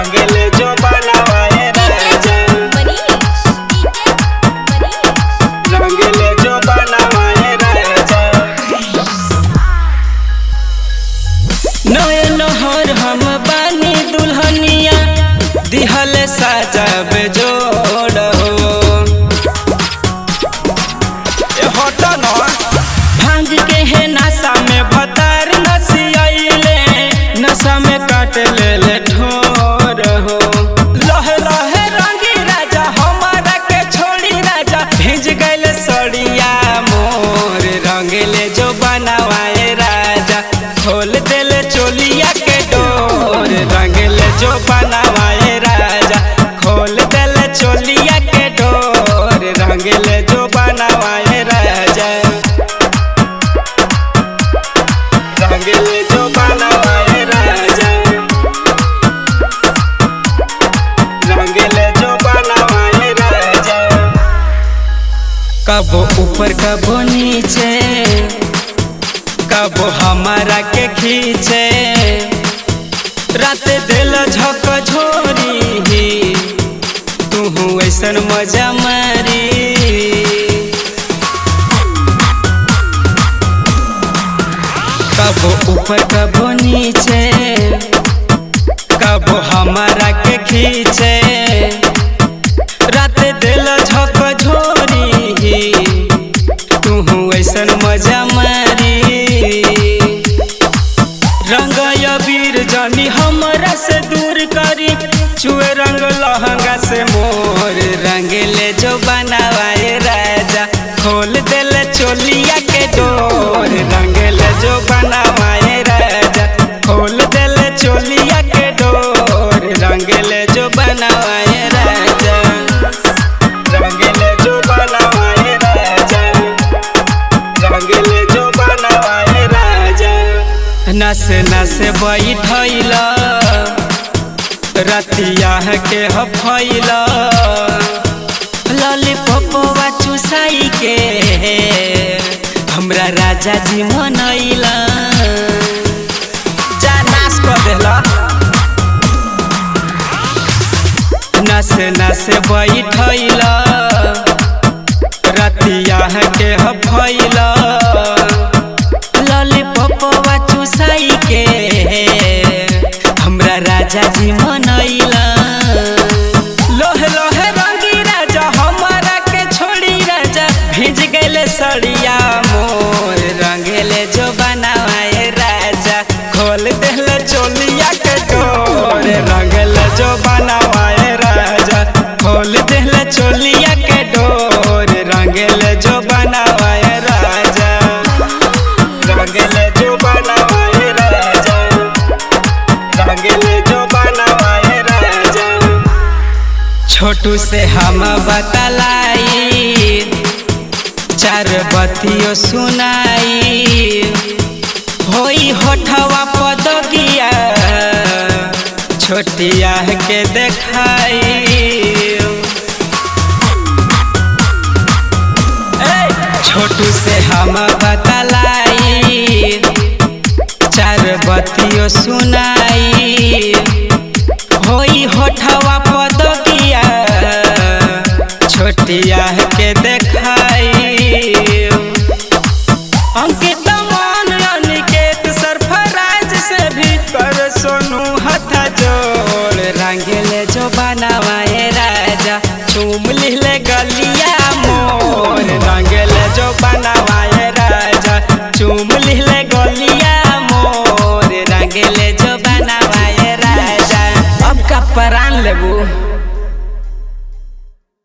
रंगले जो बनावाए राजा रंगले जो बनावाए राजा नए नहर हम बानी दुल्हनिया दिहल साजब जोड़ भांग के है नशा में भतार नसियाइले नशा में काट ले ठोर हो लहे लहे रंगी राजा हमारा के छोड़ी राजा भेज गइल सड़िया मोर रंगले जो बनावाए राजा खोल देले चोलिया के डोर रंगले जो बनावाए राजा खोल देले चोलिया के डोर रंगले जो बनावाए राजा रंगले जो बनावाए राजा रंगले जो बनावाए राजा कबो ऊपर कबो नीचे कबो हमारा के खींचे रात दिल झक झोरी तू ऐसन मजा मारी कबो ऊपर कबो नीचे कबो हमारा के खींचे रात दिल झक झोरी तू ऐसन मजा मारी रंग अबीर जानी हमरा से दूर करी छुए रंग लहंगा से मोर रंगले जो बनावाए राजा खोल देले चोलिया के डोर रंगले जो बनावाए राजा खोल देले चोलिया के डोर रंगले जो बनावाए राजा रंगले जो बनावाए राजा रंगले जो बनावाए राजा नस नस बैठल रतिया के हफैल लॉलीपॉपवा चुसाई के हमरा राजा जी मनैला जा नाश कर देला नस नस बैठल रतिया के हफैल लॉलीपॉपवा चुसाई के हमरा राजा जी मनैला लोहे लोहे रंगी राजा हमारा के छोड़ी राजा भेज गइले सड़िया मोर रंगले जो बनावाए राजा खोल देले चोलिया के डोर रंगले जो बनावाए राजा खोल देले चोलिया के डोर रंगले जो बनावाए राजा रंगले जो बनावाए राजा रंगले जो बनावाए राजा छोटू से हम बतलाई चार बतियो सुनाई होई होठवा पदगिया छोटिया के देखाई छोटू से हम बतलाई चार बतियो सुनाई होई होठवा पदगिया छोटिया के देखाई अंकित मन अनिकेत सरफराज से भी कर सोनू हथा जोड़ रंगले जो बनावाए राजा चूम लिहले गलिया मोर रंगले जो बनावाए राजा चूम लिहले गलिया मोर रंगले जो बनावाए राजा अब का परान लेबू।